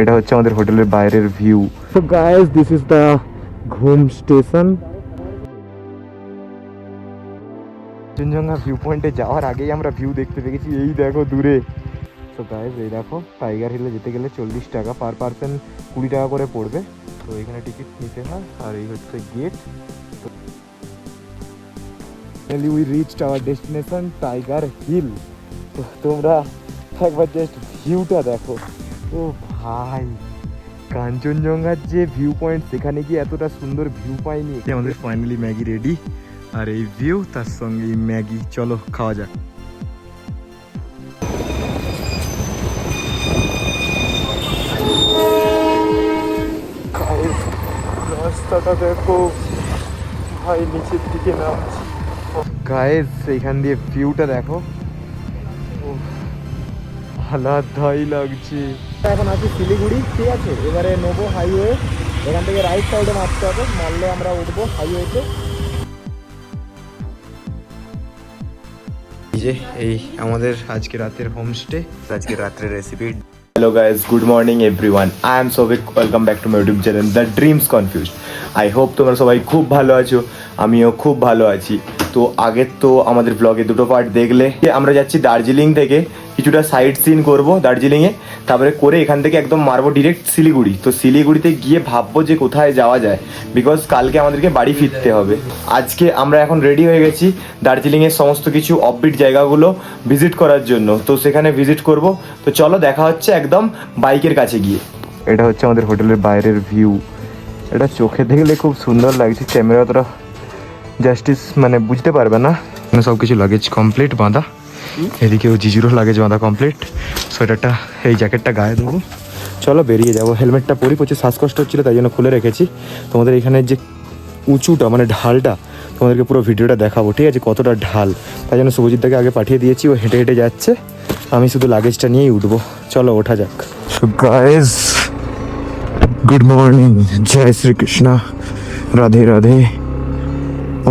এটা হচ্ছে আমাদের হোটেলের বাইরের view. So guys, this is the ঘুম স্টেশন। কাঞ্চনজঙ্ঘা ভিউ পয়েন্টে যাওয়ার আগেই আমরা ভিউ দেখতে পেয়েছি, এই দেখো দূরে। তো গাইস এই দেখো, টাইগার হিলে যেতে গেলে 40 টাকা পার পারসন, 20 টাকা করে পড়বে। তো এখানে টিকিট নিতে হয়, আর এই হচ্ছে gate. We reached our destination Tiger Hill. তো তোমরা একবার জাস্ট ভিউটা দেখো। ও ভাই, কাঞ্চনজঙ্ঘার যে ভিউ পয়েন্ট, সেখানে গিয়ে এতটা সুন্দর ভিউ পাইনি। আমাদের ফাইনালি ম্যাগি রেডি, আর এই ভিউ তার সঙ্গে এই ম্যাগি। চলো খাওয়া যাক। রাস্তাটা দেখো ভাই, নিচের দিকে নামছি। গাইস এইখান দিয়ে ভিউটা দেখো, আলাদাই লাগছে। এখন আছি শিলিগুড়ি, ঠিক আছে। এবারে নেবো হাইওয়ে, এখান থেকে রাইট সাইডে মারতে হবে, মারলে আমরা উঠবো হাইওয়েতে। এই আমাদের আজকে রাতের হোমস্টে, আজকে রাতের recipe. Hello guys, good morning everyone, I am Souvik, welcome back to my YouTube channel the dreams confused. I hope তোমরা সবাই খুব ভালো আছো, আমিও খুব ভালো আছি। তো আগের তো আমাদের ব্লগে দুটো পার্ট দেখলে। আমরা যাচ্ছি দার্জিলিং থেকে, কিছুটা সাইট সিন করবো দার্জিলিংয়ে, তারপরে করে এখান থেকে একদম মারবো ডিরেক্ট শিলিগুড়ি। তো শিলিগুড়িতে গিয়ে ভাববো যে কোথায় যাওয়া যায়, বিকজ কালকে আমাদেরকে বাড়ি ফিরতে হবে। আজকে আমরা এখন রেডি হয়ে গেছি দার্জিলিংয়ের সমস্ত কিছু অফবিট জায়গাগুলো ভিজিট করার জন্য। তো সেখানে ভিজিট করব। তো চলো দেখা হচ্ছে একদম বাইকের কাছে গিয়ে। এটা হচ্ছে আমাদের হোটেলের বাইরের ভিউ। এটা চোখে দেখলে খুব সুন্দর লাগছে, ক্যামেরা তোরা জাস্টিস মানে বুঝতে পারবে না। সব কিছু লাগেজ কমপ্লিট বাঁধা, এদিকেও জিজুরও লাগেজ বাঁধা কমপ্লিট। সোয়েটারটা, এই জ্যাকেটটা গায়ে দেবো। চলো বেরিয়ে যাবো। হেলমেটটা পরি, প্রচুর শ্বাসকষ্ট হচ্ছিলো, তাই জন্য খুলে রেখেছি। তোমাদের এখানে যে উঁচুটা মানে ঢালটা, তোমাদেরকে পুরো ভিডিওটা দেখাবো, ঠিক আছে, কতটা ঢাল। তাই জন্য শুভজিৎদাকে আগে পাঠিয়ে দিয়েছি, ও হেঁটে হেঁটে যাচ্ছে, আমি শুধু লাগেজটা নিয়েই উঠবো। চলো ওঠা যাক। সো গাইস, গুড মর্নিং, জয় শ্রীকৃষ্ণ, রাধে রাধে,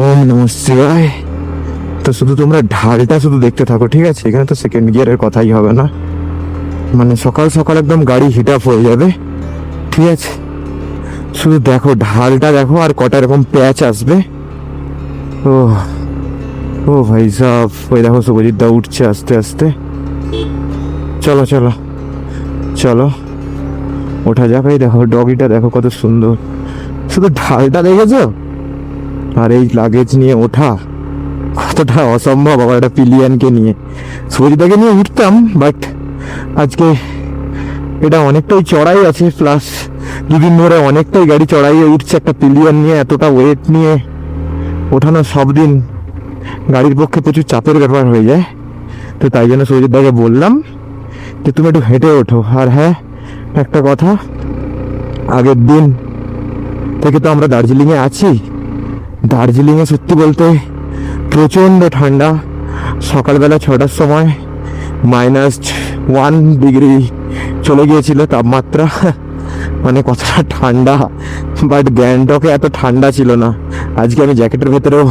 ওম নমঃ শিবায়। তো শুধু তোমরা ঢালটা শুধু দেখতে থাকো, ঠিক আছে। এখানে তো সেকেন্ড গিয়ারের কথাই হবে না, মানে সকাল সকাল একদম গাড়ি হিট আপ হয়ে যাবে, ঠিক আছে। শুধু দেখো ঢালটা দেখো, আর কটা এরকম প্যাচ আসবে। ও ও ভাই সাহ, ওই দেখো শুভজিৎ দা উঠছে আস্তে আস্তে। চলো চলো চলো ওঠা যাক। এই দেখো ডগিটা দেখো কত সুন্দর, শুধু ঢালটা দেখেছো, আর এই লাগেজ নিয়ে ওঠা কতটা অসম্ভব। আবার একটা পিলিয়ানকে নিয়ে, শুভজিৎদাকে নিয়ে উঠতাম, বাট আজকে এটা অনেকটাই চড়াই আছে, প্লাস দুদিন ধরে অনেকটাই গাড়ি চড়াই উঠছে। একটা পিলিয়ন নিয়ে এতটা ওয়েট নিয়ে ওঠানো সব দিন গাড়ির পক্ষে প্রচুর চাপের ব্যাপার হয়ে যায়। তো তাই জন্য শুভজিৎদাকে বললাম যে তুমি একটু হেঁটে ওঠো। আর হ্যাঁ, একটা কথা, আগের দিন থেকে তো আমরা দার্জিলিংয়ে আছি। দার্জিলিংয়ে সত্যি বলতে প্রচণ্ড ঠান্ডা। সকালবেলা 6টার সময় -1 ডিগ্রি চলে গিয়েছিল তাপমাত্রা, মানে কতটা ঠান্ডা। বাট গ্যাংটকে এত ঠান্ডা ছিল না। আজকে আমি জ্যাকেটের ভেতরেও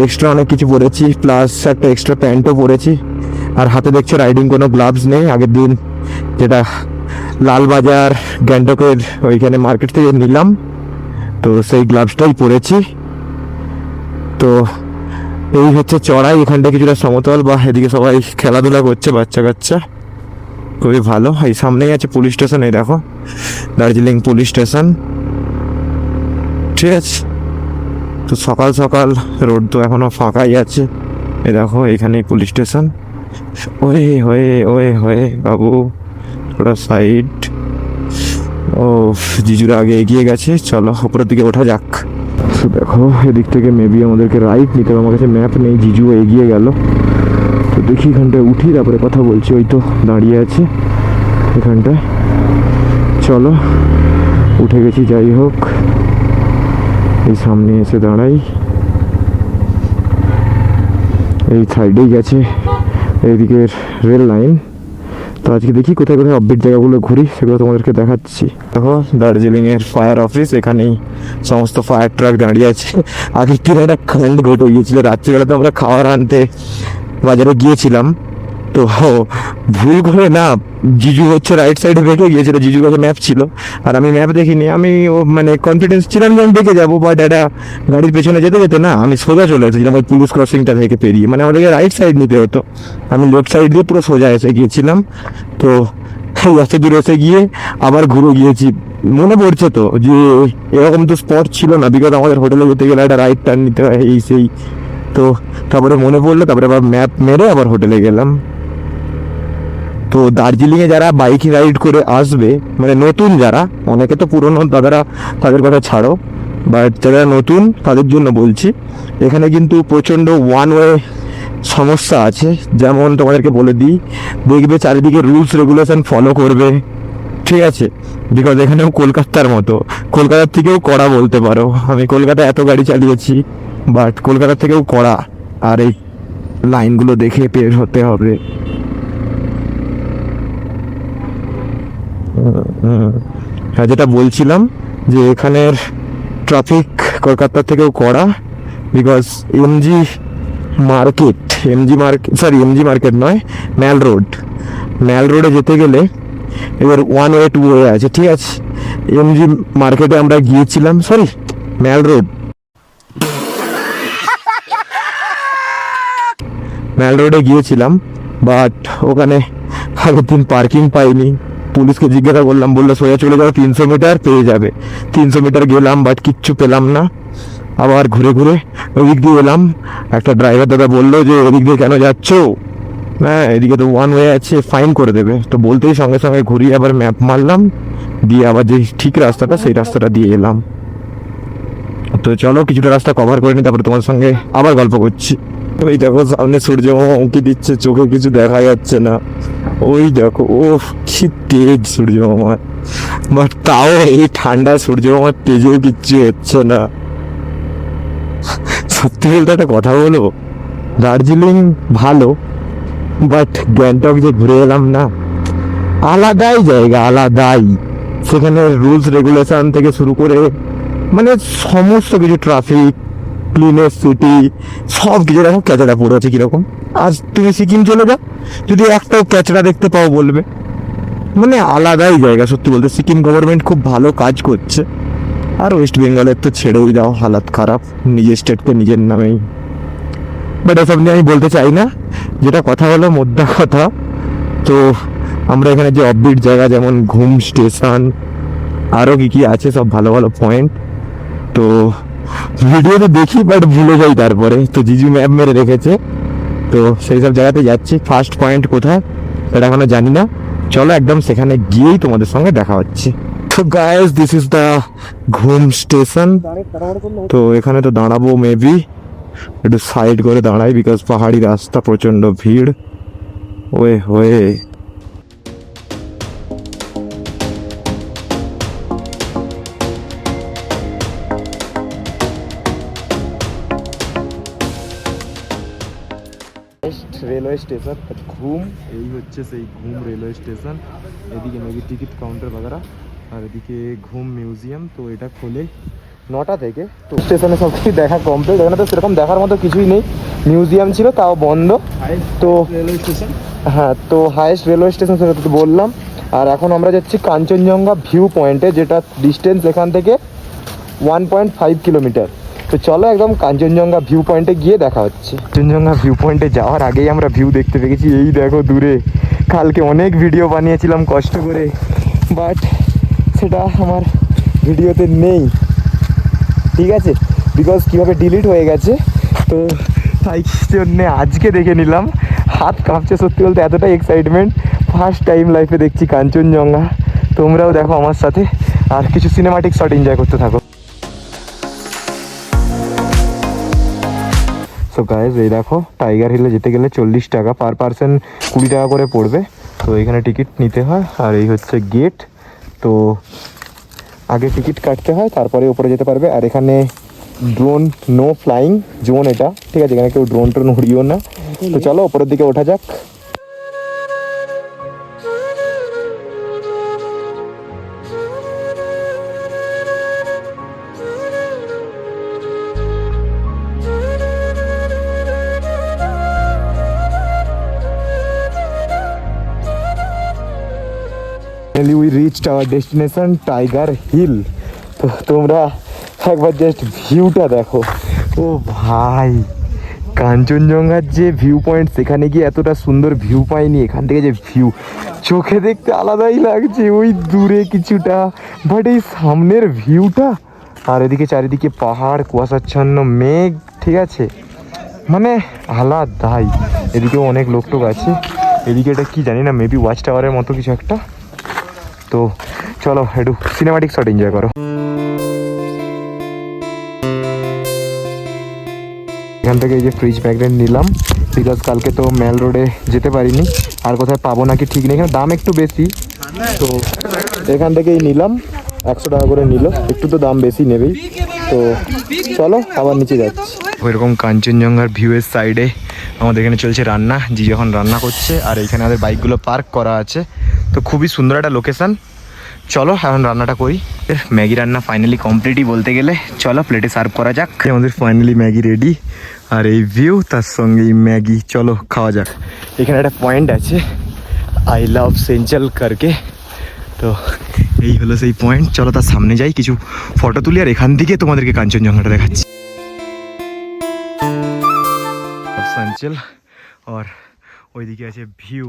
এক্সট্রা অনেক কিছু পরেছি, প্লাস একটা এক্সট্রা প্যান্টও পরেছি। আর হাতে দেখছো রাইডিং কোনো গ্লাভস নেই। আগের দিন যেটা লালবাজার গ্যাংটকের ওইখানে মার্কেট থেকে নিলাম, তো সেই গ্লাভসটাই পরেছি। তো এই হচ্ছে চড়াই, এখানটা কিছুটা সমতল, বা এদিকে সবাই খেলাধুলা করছে বাচ্চা কাচ্চা, খুবই ভালো। এই সামনেই আছে পুলিশ স্টেশন, এই দেখো দার্জিলিং পুলিশ স্টেশন, ঠিক আছে। তো সকাল সকাল রোড তো এখনো ফাঁকাই আছে। এই দেখো এখানেই পুলিশ স্টেশন। ওয়ে হয়ে ওয়ে হয়ে বাবু, ওটা সাইড। ও জিজুরা আগে এগিয়ে গেছে, চলো উপরের দিকে ওঠা যাক। দেখো এদিক থেকে মেবি আমাদেরকে রাইট নিতে হবে, আমার কাছে ম্যাপ নেই, জিজু এগিয়ে গেল। তো দেখি এখানটায় উঠি, তারপরে কথা বলছি। ওই তো দাঁড়িয়ে আছে এখানটায়, চলো উঠে গেছি। যাই হোক, এই সামনে এসে দাঁড়াই, এই সাইডেই গেছে এইদিকের রেল লাইন। তো আজকে দেখি কোথায় কোথায় অফবিট জায়গাগুলো ঘুরি, সেগুলো তোমাদেরকে দেখাচ্ছি। দেখো দার্জিলিংয়ের ফায়ার অফিস, এখানেই সমস্ত ফায়ার ট্রাক দাঁড়িয়ে আছে। আগের দিন একটা কারেন্ট ঘটে গিয়েছিল রাত্রিবেলা, তো আমরা খাবার আনতে বাজারে গিয়েছিলাম, তো ভুল করে না, জিজু হচ্ছে রাইট সাইডে রেখে গিয়েছিল, জিজুর কাছে ম্যাপ ছিল আর আমি ম্যাপ দেখিনি। আমি মানে কনফিডেন্স ছিলাম যে আমি দেখে যাবো, বাট একটা গাড়ির পেছনে যেতে যেতে না আমি সোজা চলে এসেছিলাম ওই পুলিশ ক্রসিংটা থেকে পেরিয়ে। মানে আমাদেরকে রাইট সাইড নিতে হতো, আমি লেফট সাইড দিয়ে পুরো সোজা এসে গিয়েছিলাম। তো এত দূর এসে গিয়ে আবার ঘুরে গিয়েছি। মনে পড়ছে তো যে এরকম তো স্পট ছিল না, বিকজ আমাদের হোটেলে যেতে গেলে একটা রাইট টার্ন নিতে হয় এই সেই। তো তারপরে মনে পড়লো, তারপরে আবার ম্যাপ মেরে আবার হোটেলে গেলাম। তো দার্জিলিংয়ে যারা বাইক রাইড করে আসবে, মানে নতুন যারা, অনেকে তো পুরনো দাদারা, তাদের কথা ছাড়ো, বাট যারা নতুন তাদের জন্য বলছি, এখানে কিন্তু প্রচণ্ড ওয়ান ওয়ে সমস্যা আছে। যেমন তোমাদেরকে বলে দিই, দেখবে চারিদিকে রুলস রেগুলেশন ফলো করবে, ঠিক আছে? বিকজ এখানেও কলকাতার মতো, কলকাতার থেকেও কড়া বলতে পারো। আমি কলকাতায় এত গাড়ি চালিয়েছি, বাট কলকাতার থেকেও কড়া। আর এই লাইনগুলো দেখে পের হতে হবে। হ্যাঁ, যেটা বলছিলাম যে এখানের ট্রাফিক কলকাতার থেকেও কড়া, বিকজ এমজি মার্কেট নয়, ম্যাল রোডে যেতে গেলে এবার ওয়ান ওয়ে টু ওয়ে আছে, ঠিক আছে? এমজি মার্কেটে আমরা গিয়েছিলাম, ম্যাল রোডে গিয়েছিলাম, বাট ওখানে আগের দিন পার্কিং পাইনি। পুলিশকে জিজ্ঞাসা করলাম, বললো সোজা চলে যাও, 300 মিটার পেয়ে যাবে। 300 মিটার গেলাম, বাট কিচ্ছু পেলাম না। আবার ঘুরে ঘুরে ওদিক দিয়ে এলাম। একটা ড্রাইভার দাদা বললো যে ওদিক দিয়ে কেন যাচ্ছ, হ্যাঁ এদিকে তো ওয়ান ওয়ে আছে, ফাইন করে দেবে। তো বলতেই সঙ্গে সঙ্গে ঘুরিয়ে আবার ম্যাপ মারলাম, দিয়ে আবার যে ঠিক রাস্তাটা সেই রাস্তাটা দিয়ে এলাম। তো চলো কিছুটা রাস্তা কভার করে নি, তারপরে তোমার সঙ্গে আবার গল্প করছি। ওই দেখো সামনে সূর্য উঁকি দিচ্ছে, চোখে কিছু দেখা যাচ্ছে না। ওই দেখো, ও কি তেজ সূর্য মামা, বাট তাও এই ঠান্ডা সূর্য মামার তেজেও কিচ্ছু হচ্ছে না। সত্যি বলতে একটা কথা বলো, দার্জিলিং ভালো, বাট গ্যাংটক যে ঘুরে এলাম না, আলাদাই জায়গা, আলাদাই। সেখানে রুলস রেগুলেশন থেকে শুরু করে মানে সমস্ত কিছু, ট্রাফিক, ক্লিনেস্ট সিটি, সব কিছু দেখো ক্যাচড়া পড়ে আছে কিরকম। আজ তুমি সিকিম চলে যাও, যদি একটাও ক্যাচড়া দেখতে পাও বলবে, মানে আলাদাই জায়গা। সত্যি বলতে সিকিম গভর্নমেন্ট খুব ভালো কাজ করছে। আর ওয়েস্ট বেঙ্গলের তো ছেড়েই দাও, হালাত খারাপ, নিজের স্টেটকে নিজের নামেই। বাট এসব নিয়ে আমি বলতে চাই না, যেটা কথা হলো মোদ্দা কথা। তো আমরা এখানে যে অফবিট জায়গা, যেমন ঘুম স্টেশন, আরও কি কি আছে সব ভালো ভালো পয়েন্ট, তো ভিডিওতে দেখি বাট ভুলে যাই তারপরে। তো জিজু ম্যাপ মেরে রেখেছে, তো সেই সব জায়গাতে যাচ্ছি। ফার্স্ট পয়েন্ট কোথায় সেটা এখনো জানি না, চলো একদম সেখানে গিয়েই তোমাদের সঙ্গে দেখা হচ্ছে। তো গাইস, দিস ইজ দ্য ঘুম স্টেশন। তো এখানে তো দাঁড়াবো, মেবি একটু সাইড করে দাঁড়াই, বিকজ পাহাড়ি রাস্তা, প্রচণ্ড ভিড়। ওয়ে হয়ে রেলওয়ে স্টেশন ঘুম, এই হচ্ছে সেই ঘুম রেলওয়ে স্টেশন। এদিকে মেবি টিকিট কাউন্টার বাগারা, আর এদিকে ঘুম মিউজিয়াম। তো এটা খোলে 9টা থেকে। তো স্টেশনে সব কিছু দেখা কমপ্লিট। এখানে তো সেরকম দেখার মতো কিছুই নেই, মিউজিয়াম ছিল তাও বন্ধ। তো রেলওয়ে স্টেশন, হ্যাঁ, তো হাইয়েস্ট রেলওয়ে স্টেশন সেটা তো বললাম। আর এখন আমরা যাচ্ছি কাঞ্চনজঙ্ঘা ভিউ পয়েন্টে, যেটা ডিস্টেন্স এখান থেকে 1.5 কিলোমিটার। তো চলো একদম কাঞ্চনজঙ্ঘা ভিউ পয়েন্টে গিয়ে দেখা হচ্ছে। কাঞ্চনজঙ্ঘা ভিউ পয়েন্টে যাওয়ার আগেই আমরা ভিউ দেখতে পেয়েছি, এই দেখো দূরে। কালকে অনেক ভিডিও বানিয়েছিলাম কষ্ট করে, বাট সেটা আমার ভিডিওতে নেই, ঠিক আছে? বিকজ কীভাবে ডিলিট হয়ে গেছে, তো তাই জন্যে আজকে দেখে নিলাম। হাত কাঁপছে সত্যি বলতে, এতটাই এক্সাইটমেন্ট। ফার্স্ট টাইম লাইফে দেখছি কাঞ্চনজঙ্ঘা। তোমরাও দেখো আমার সাথে, আর কিছু সিনেমাটিক শট এনজয় করতে থাকো। সো গাইজ, এই দেখো টাইগার হিলে যেতে গেলে 40 টাকা পার পারসন, 20 টাকা করে পড়বে। তো এখানে টিকিট নিতে হয়, আর এই হচ্ছে গেট। তো আগে টিকিট কাটতে হয়, তারপরে উপরে যেতে পারবে। আর এখানে ড্রোন নো ফ্লাইং জোন এটা, ঠিক আছে? এখানে কেউ ড্রোন টোন উড়িও না। তো চলো উপরের দিকে ওঠা যাক। Finally we reached our destination Tiger Hill. তো তোমরা একবার জাস্ট ভিউটা দেখো। ও ভাই, কাঞ্চনজঙ্ঘার যে ভিউ পয়েন্ট, সেখানে গিয়ে এতটা সুন্দর ভিউ পাইনি। এখান থেকে যে ভিউ চোখে দেখতে আলাদাই লাগছে, ওই দূরে কিছুটা, বাট এই সামনের ভিউটা, আর এদিকে চারিদিকে পাহাড়, কুয়াশাচ্ছন্ন মেঘ, ঠিক আছে, মানে আলাদাই। এদিকেও অনেক লোক টোক আছে। এদিকে এটা কি জানি না, মেবি ওয়াচ টাওয়ারের মতো কিছু একটা। তো চলো একটু সিনেমাটিক শট এনজয় করো। এখান থেকে এই যে ফ্রিজ ম্যাগনেট নিলাম, বিকজ কালকে তো মেল রোডে যেতে পারিনি, আর কোথায় পাবো নাকি ঠিক নেই, এখানে দাম একটু বেশি, তো এখান থেকেই নিলাম। 100 টাকা করে নিল, একটু তো দাম বেশি নেবেই। তো চলো আবার নিচে যাচ্ছি। ওইরকম কাঞ্চনজঙ্ঘার ভিউয়ের সাইডে আমাদের এখানে চলছে রান্না, জি যখন রান্না করছে, আর এইখানে আমাদের বাইকগুলো পার্ক করা আছে। তো খুবই সুন্দর একটা লোকেশন। চলো এখন রান্নাটা করি। ম্যাগি রান্না ফাইনালি কমপ্লিটই বলতে গেলে। চলো প্লেটে সার্ভ করা যাক। আমাদের ফাইনালি ম্যাগি রেডি, আর এই ভিউ তার সঙ্গে এই ম্যাগি, চলো খাওয়া যাক। এখানে একটা পয়েন্ট আছে, আই লাভ সেঞ্চল করকে, তো এই হলো সেই পয়েন্ট। চলো তার সামনে যাই, কিছু ফটো তুলি, আর এখান থেকে তোমাদেরকে কাঞ্চনজঙ্ঘাটা দেখাচ্ছি। সেঞ্চল, আর ওইদিকে আছে ভিউ,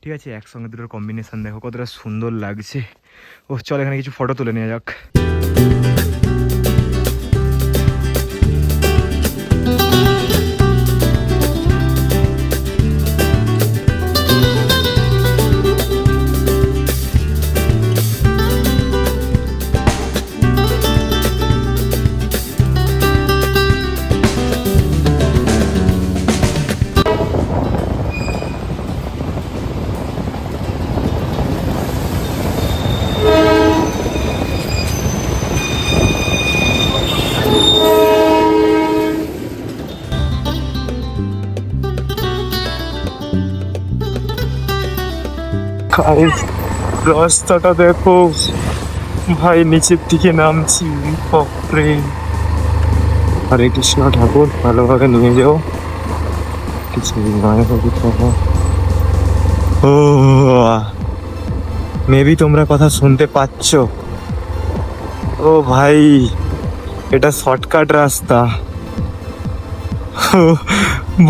ঠিক আছে, একসঙ্গে দুটোর কম্বিনেশন দেখো কতটা সুন্দর লাগছে। ও চল এখানে কিছু ফটো তুলে নেওয়া যাক। রাস্তাটা দেখো ভাই, নিচের দিকে নামছি, বাপরে। হরে কৃষ্ণ ঠাকুর, ভালোভাবে নিয়ে যাও, কিছু নয়। ও মেবি তোমরা কথা শুনতে পাচ্ছ। ও ভাই, এটা শর্টকাট রাস্তা।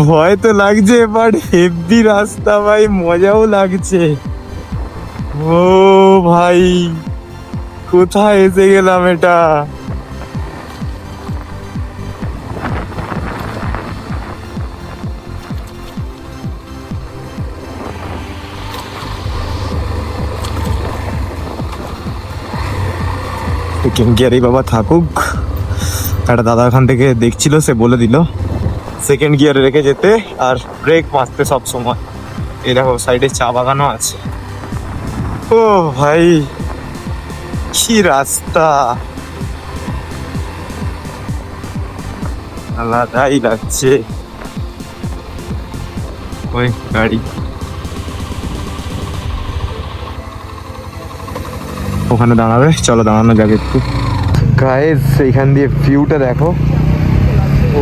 ভয় তো লাগছে, বাট হেভি রাস্তা ভাই, মজাও লাগছে। ও ভাই, কোথায় এসে গেলাম এটা। সেকেন্ড গিয়ারই বাবা থাকুক। একটা দাদা ওখান থেকে দেখছিল, সে বলে দিল সেকেন্ড গিয়ারে রেখে যেতে, আর ব্রেক মারতে সব সময়। এই দেখো সাইডে চা বাগানও আছে। ও ভাই, কি রাস্তা, আলাদাই লাগছে। ওই গাড়ি ওখানে দাঁড়াবে, চলো দাঁড়ানো যাবে একটু। গাইস এইখান দিয়ে ভিউটা দেখো, ও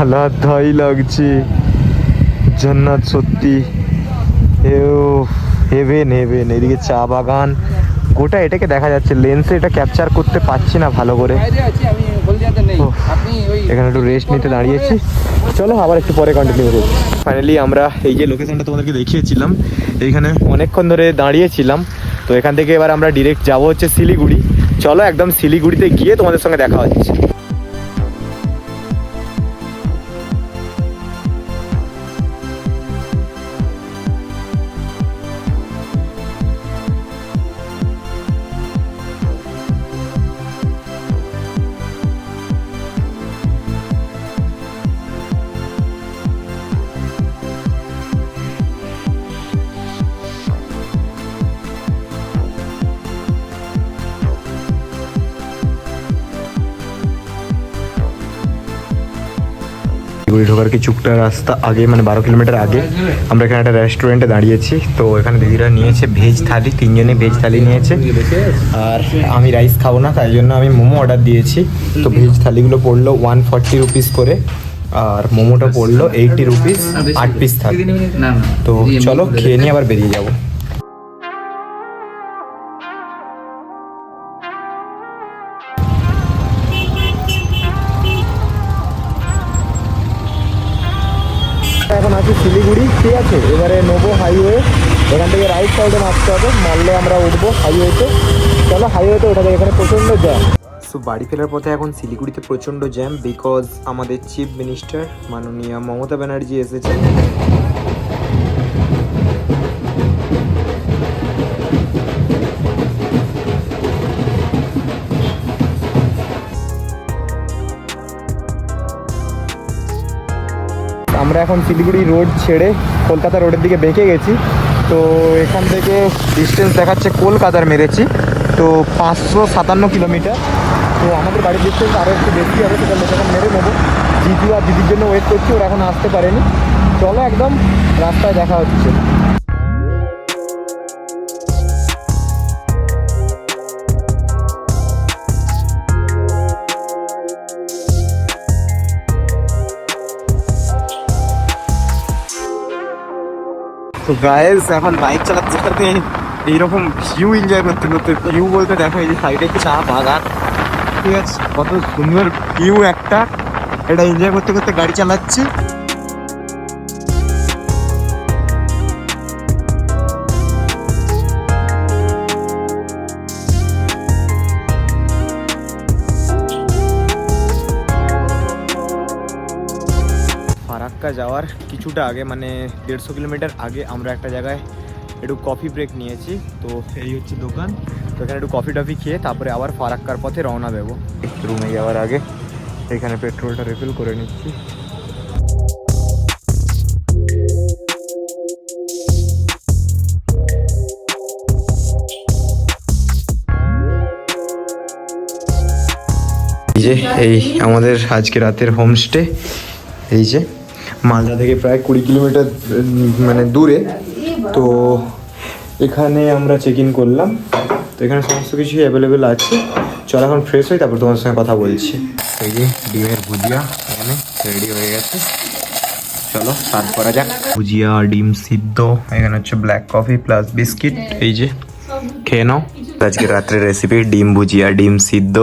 আলাদাই লাগছে, জান্নাত সত্যি। Heaven heaven. এদিকে চা বাগান, গোটা এটাকে দেখা যাচ্ছে, লেন্সে এটা ক্যাপচার করতে পারছি না ভালো করে। এখানে একটু রেস্ট নিতে দাঁড়িয়েছি, চলো আবার একটু পরে কন্টিনিউ করবো। ফাইনালি আমরা এই যে লোকেশনটা তোমাদেরকে দেখিয়েছিলাম, এইখানে অনেকক্ষণ ধরে দাঁড়িয়েছিলাম। তো এখান থেকে এবার আমরা ডিরেক্ট যাবো হচ্ছে শিলিগুড়ি। চলো একদম শিলিগুড়িতে গিয়ে তোমাদের সঙ্গে দেখা হচ্ছে। শিলিগুড়ি ঢোকার কিছুটা রাস্তা আগে, মানে 12 কিলোমিটার আগে আমরা এখানে একটা রেস্টুরেন্টে দাঁড়িয়েছি। তো এখানে দিদিরা নিয়েছে ভেজ থালি, 3 জনে ভেজ থালি নিয়েছে, আর আমি রাইস খাবো না, তাই জন্য আমি মোমো অর্ডার দিয়েছি। তো ভেজ থালিগুলো পড়লো 140 রুপিস করে, আর মোমোটা পড়লো 80 রুপিস, 8 পিস থালি। তো চলো খেয়ে নিয়ে আবার বেরিয়ে যাবো। আছি শিলিগুড়ি, ঠিক আছে। এবারে নেবো হাইওয়ে, এখান থেকে রাইট সাইডে নামতে হবে, মারলে আমরা উঠবো হাইওয়েতে। চলো হাইওয়েতে ওঠা যায়, এখানে প্রচণ্ড জ্যাম। সো বাড়ি ফেরার পথে এখন শিলিগুড়িতে প্রচণ্ড জ্যাম, বিকজ আমাদের চিফ মিনিস্টার মাননীয়া মমতা ব্যানার্জি এসেছেন। আমরা এখন শিলিগুড়ি রোড ছেড়ে কলকাতা রোডের দিকে বেঁকে গেছি। তো এখান থেকে ডিস্টেন্স দেখাচ্ছে কলকাতার মেরেছি, তো 557 কিলোমিটার। তো আমাদের বাড়ির ডিস্টেন্স আরও একটু বেশি হবে, সেটা লোকেশন মেরে নেবো। জিজু আর দিদির জন্য ওয়েট করছি, ওরা এখন আসতে পারেনি। চলো একদম রাস্তায় দেখা হচ্ছে। তো গাইস এখন বাইক চালাতে চালাতে এইরকম ভিউ এনজয় করতে করতে, ভিউ বলতে দেখো এই যে সাইডে চা বাগান, ঠিক আছে, কত সুন্দর ভিউ একটা, এটা এনজয় করতে করতে গাড়ি চালাচ্ছি। ফারাক্কা যাওয়ার কিছুটা আগে, মানে 150 কিলোমিটার আগে আমরা একটা জায়গায় একটু কফি ব্রেক নিয়েছি। তো এই হচ্ছে দোকান, তো এখানে একটু কফি টফি খেয়ে তারপরে আবার ফারাক্কার পথে রওনা দেবো। রুমে যাওয়ার আগে এখানে পেট্রোলটা রিফিল করে নিচ্ছি। এই যে এই আমাদের আজকে রাতের হোমস্টে, এই যে মালদা থেকে প্রায় 20 কিলোমিটার মানে দূরে। তো এখানে আমরা চেক ইন করলাম, তো এখানে সমস্ত কিছু অ্যাভেলেবেল আছে। চল এখন ফ্রেশ হই, তারপর তোমার সঙ্গে কথা বলছি। এই যে ডিমের ভুজিয়া এখানে রেডি হয়ে গেছে, চলো সার্ভ করা যাক। ভুজিয়া, ডিম সিদ্ধ, এখানে হচ্ছে ব্ল্যাক কফি প্লাস বিস্কিট, এই যে খেয়ে নাও। আজকে রাত্রের রেসিপি ডিম ভুজিয়া, ডিম সিদ্ধ,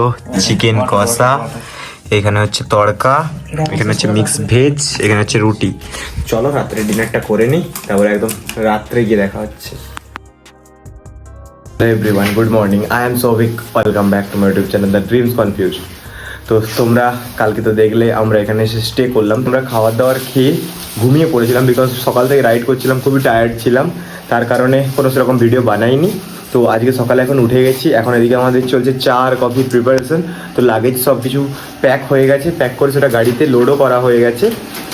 চিকেন কষা, এখানে হচ্ছে তড়কা, এখানে হচ্ছে মিক্স ভেজ, এখানে হচ্ছে রুটি। চলো রাত্রে ডিনারটা করে নিই, তারপরে একদম রাত্রে গিয়ে দেখা হচ্ছে। Everyone, good morning, I am Souvik, welcome back to my YouTube channel the dreams confused. তো তোমরা কালকে তো দেখলে আমরা এখানে এসে স্টে করলাম। তোমরা খাবার দাবার খেয়ে ঘুমিয়ে পড়েছিলাম, বিকজ সকাল থেকে রাইড করছিলাম, খুবই টায়ার্ড ছিলাম, তার কারণে কোনো সেরকম ভিডিও বানাইনি। তো আজকে সকালে এখন উঠে গেছি, এখন এদিকে আমাদের চলছে চা আর কফির প্রিপারেশন। তো লাগেজ সব কিছু প্যাক হয়ে গেছে, প্যাক করে সেটা গাড়িতে লোডও করা হয়ে গেছে।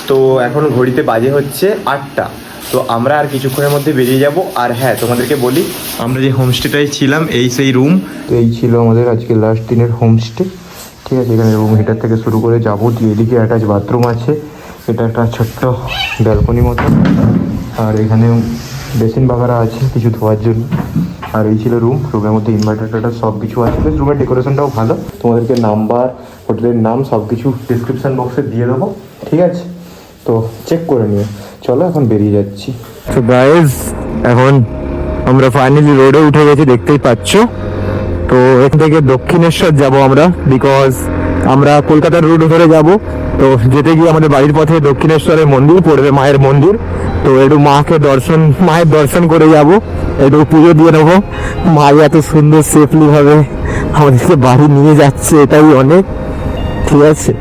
তো এখন ঘড়িতে বাজে হচ্ছে 8টা। তো আমরা আর কিছুক্ষণের মধ্যে বেরিয়ে যাব। আর হ্যাঁ, তোমাদেরকে বলি আমরা যে হোমস্টেটাই ছিলাম এই সেই রুম, তো এই ছিল আমাদের আজকে লাস্ট দিনের হোমস্টে, ঠিক আছে। এখানে রুম হিটার থেকে শুরু করে যাবতীয়, এদিকে অ্যাটাচ বাথরুম আছে, এটা একটা ছোট্ট ব্যালকনি মতো, আর এখানে বেসিন বাগারা আছে কিছু ধোয়ার জন্য। আর এই ছিল রুম, রুমের মধ্যে ইনভার্টার সব কিছু আছে। রুমের ডেকোরেশনটাও ভালো। তোমাদেরকে নাম্বার, হোটেলের নাম সব কিছু ডিসক্রিপশান বক্সে দিয়ে দেবো, ঠিক আছে। তো চেক করে নিও। চলো এখন বেরিয়ে যাচ্ছি। তো গাইস এখন আমরা ফাইনালি রোডে উঠে গেছি, দেখতেই পাচ্ছ। তো এখান থেকে দক্ষিণেশ্বর যাব আমরা, বিকজ আমরা কলকাতার রুট ধরে যাব। তো যেতে গিয়ে আমাদের বাড়ির পথে দক্ষিণেশ্বরের মন্দির পড়বে, মায়ের মন্দির। তো একটু মায়ের দর্শন করে যাব, একটু পুজো দিয়ে নেবো। মা এত সুন্দর সেফলি ভাবে আমাদেরকে বাড়ি নিয়ে যাচ্ছে, এটাই অনেক, ঠিক আছে।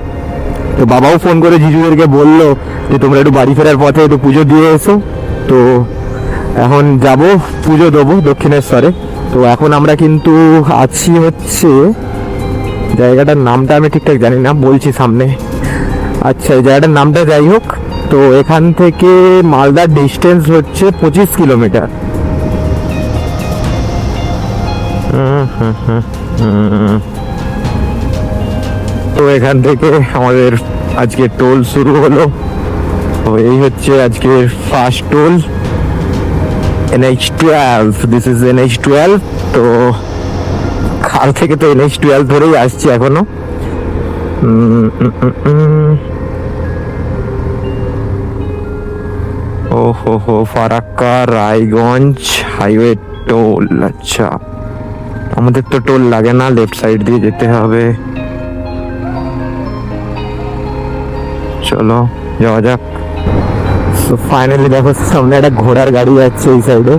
তো বাবাও ফোন করে জিজুদেরকে বললো যে তোমরা একটু বাড়ি ফেরার পথে একটু পুজো দিয়ে এসো। তো এখন যাব, পুজো দেবো দক্ষিণেশ্বরে। তো এখন আমরা কিন্তু আছি হচ্ছে, জায়গাটার নামটা আমি ঠিকঠাক জানি না, বলছি সামনে। আচ্ছা, এই জায়গাটার নামটা যাই হোক। তো এখান থেকে মালদার ডিস্টেন্স হচ্ছে 25 কিলোমিটার। তো এখান থেকে আমাদের আজকে টোল শুরু হলো। তো এই হচ্ছে আজকের first toll, NH12, this is NH12। তো কাল থেকে তো NH12 ধরেই আসছি এখনো। ওহো, ফারাক্কা রায়গঞ্জ হাইওয়ে টোল। আচ্ছা, আমাদের তো টোল লাগে না, লেফট সাইড দিয়ে যেতে হবে। চলো যাওয়া যাক। তো ফাইনালি দেখো সামনে একটা ঘোড়ার গাড়ি যাচ্ছে এই সাইডে।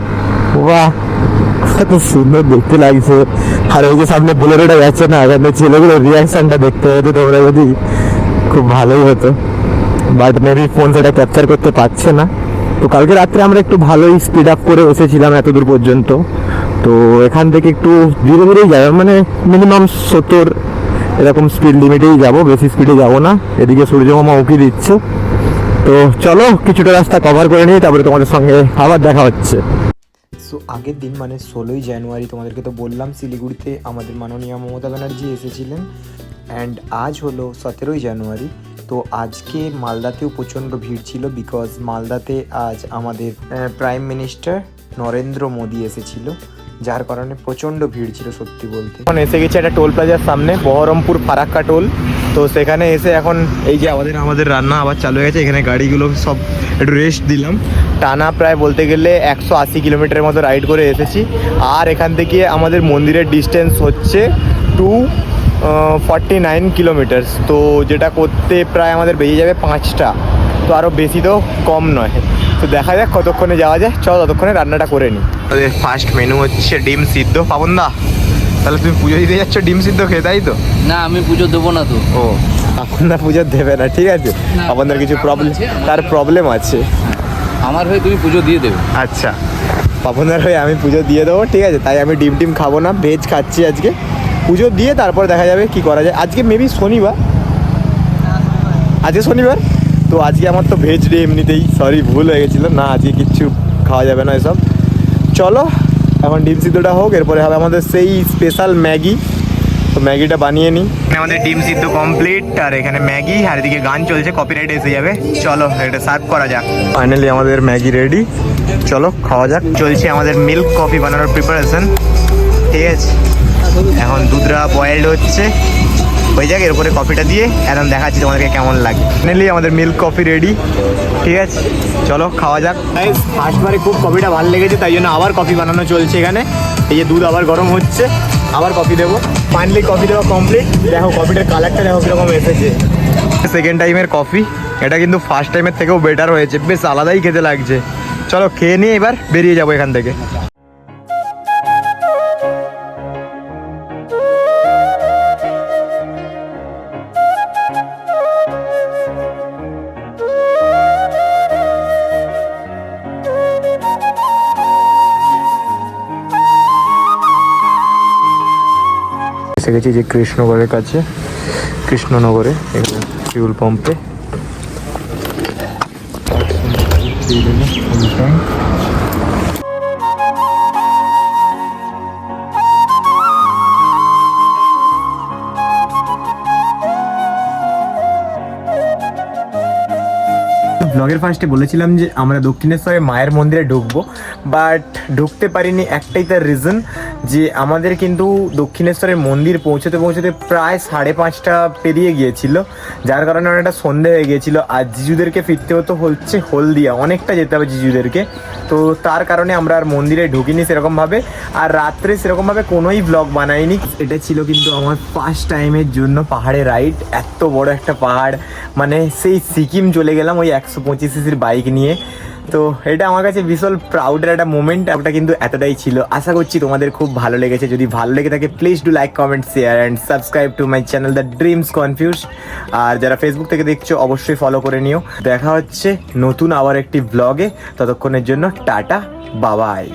বাহ, কত সুন্দর দেখতে লাগছে। আর ওই যে সামনে বোলেরোটা যাচ্ছে না, এখানে ছেলেগুলোর রিয়াকশনটা দেখতে হতো তোমরা যদি, খুব ভালোই হতো। বাট মেবি ফোন সেটা ক্যাপচার করতে পারছে না। তো কালকে রাত্রে আমরা একটু ভালোই স্পিড আপ করে এসেছিলাম এতদূর পর্যন্ত। তো এখান থেকে একটু ধীরে ধীরেই যাবে, মানে মিনিমাম 70 এরকম স্পিড লিমিটেই যাব, বেশি স্পিডে যাব না। এদিকে সূর্যমামা উঁকি দিচ্ছে। তো চলো কিছুটা রাস্তা কভার করে নিই, তারপরে তোমাদের সঙ্গে আবার দেখা হচ্ছে। সো আগের দিন মানে 16ই জানুয়ারি তোমাদেরকে তো বললাম শিলিগুড়িতে আমাদের মাননীয় মমতা ব্যানার্জি এসেছিলেন। অ্যান্ড আজ হলো 17ই জানুয়ারি। তো আজকে মালদাতেও প্রচণ্ড ভিড় ছিল, বিকজ মালদাতে আজ আমাদের প্রাইম মিনিস্টার নরেন্দ্র মোদী এসেছিল, যার কারণে প্রচণ্ড ভিড় ছিল সত্যি বলতে। এখন এসে গেছে একটা টোল প্লাজার সামনে, বহরমপুর ফারাক্কা টোল। তো সেখানে এসে এখন এই যে আমাদের রান্না আবার চালু হয়ে গেছে। এখানে গাড়িগুলো সব একটু রেস্ট দিলাম। টানা প্রায় বলতে গেলে 180 কিলোমিটারের মতো রাইড করে এসেছি। আর এখান থেকে আমাদের মন্দিরের ডিস্টেন্স হচ্ছে 249 কিলোমিটারস। তো যেটা করতে প্রায় আমাদের বেরিয়ে যাবে 5টা, তো আরও বেশি তো কম নয়। তো দেখা যাক কতক্ষণে যাওয়া যায়। চল ততক্ষণে রান্নাটা করে নিই। আমাদের ফার্স্ট মেনু হচ্ছে ডিম সিদ্ধ। পাবনদা, তাহলে তুমি পুজো দিতে যাচ্ছ ডিম সিদ্ধ খেয়ে, তাই তো? না, আমি পুজো দেবো না তো। ও, পাপনদা পুজো দেবে না, ঠিক আছে। পাপনদার কিছু প্রবলেম, তার প্রবলেম আছে। আমার হয়ে তুমি পুজো দিয়ে দেবে। আচ্ছা, পাপনদার হয়ে আমি পুজো দিয়ে দেবো, ঠিক আছে। তাই আমি ডিম টিম খাবো না, ভেজ খাচ্ছি আজকে। পুজো দিয়ে তারপর দেখা যাবে কি করা যায়। আজকে মেবি শনিবার, আজকে শনিবার। তো আজকে আমার তো ভেজ ডে এমনিতেই, সরি ভুল হয়ে গেছিলো। না, আজকে কিচ্ছু খাওয়া যাবে না এসব। চলো এখন ডিম সিদ্ধটা হোক, এরপরে হবে আমাদের সেই স্পেশাল ম্যাগি। তো ম্যাগিটা বানিয়ে নিই। আমাদের ডিম সিদ্ধ কমপ্লিট, আর এখানে ম্যাগি, আর এদিকে গান চলছে, কপিরাইট এসে যাবে। চলো এটা সার্ভ করা যাক। ফাইনালি আমাদের ম্যাগি রেডি, চলো খাওয়া যাক। চলছে আমাদের মিল্ক কফি বানানোর প্রিপারেশন, ঠিক আছে। এখন দুধটা বয়েলড হচ্ছে, হয়ে যাক, এরপরে কফিটা দিয়ে এখন দেখাচ্ছি তোমাদেরকে কেমন লাগে। ফাইনালি আমাদের মিল্ক কফি রেডি, ঠিক আছে। চলো খাওয়া যাক। ফার্স্টবারে খুব কফিটা ভালো লেগেছে, তাই জন্য আবার কফি বানানো চলছে এখানে। এই যে দুধ আবার গরম হচ্ছে, আবার কফি দেবো। ফাইনালি কফি দেওয়া কমপ্লিট। দেখো কফিটার কালারটা দেখো কীরকম এসেছে। সেকেন্ড টাইমের কফি, এটা কিন্তু ফার্স্ট টাইমের থেকেও বেটার হয়েছে, বেশ আলাদাই খেতে লাগছে। চলো খেয়ে নিয়ে এবার বেরিয়ে যাবো এখান থেকে। এসে গেছি যে কৃষ্ণনগরের কাছে, কৃষ্ণনগরে এখানে ফিউল পাম্পে। ব্লগের ফার্স্টে বলেছিলাম যে আমরা দক্ষিণেশ্বরে মায়ের মন্দিরে ঢুকবো, বাট ঢুকতে পারিনি। একটাই তার রিজন যে আমাদের কিন্তু দক্ষিণেশ্বরের মন্দির পৌঁছতে পৌঁছতে প্রায় 5:30টা পেরিয়ে গিয়েছিল, যার কারণে অনেকটা সন্ধে হয়ে গিয়েছিল। আর জিজুদেরকে ফিরতে হতো হচ্ছে হলদিয়া, অনেকটা যেতে হবে জিজুদেরকে। তো তার কারণে আমরা আর মন্দিরে ঢুকিনি সেরকমভাবে, আর রাত্রে সেরকমভাবে কোনোই ব্লগ বানাইনি। এটা ছিল কিন্তু আমার ফার্স্ট টাইমের জন্য পাহাড়ে রাইড। এত বড় একটা পাহাড়, মানে সেই সিকিম চলে গেলাম ওই 125 সিসির বাইক নিয়ে। তো এটা আমার কাছে ভীষণ প্রাউডের একটা মোমেন্ট। ওটা কিন্তু এতটাই ছিল। আশা করছি তোমাদের খুব ভালো লেগেছে। যদি ভালো লেগে থাকে please do like, comment, share and subscribe to my channel the dreams confused. আর যারা ফেসবুক থেকে দেখছো অবশ্যই ফলো করে নিও। দেখা হচ্ছে নতুন আবার একটি ব্লগে, ততক্ষণের জন্য টাটা, বাবাই।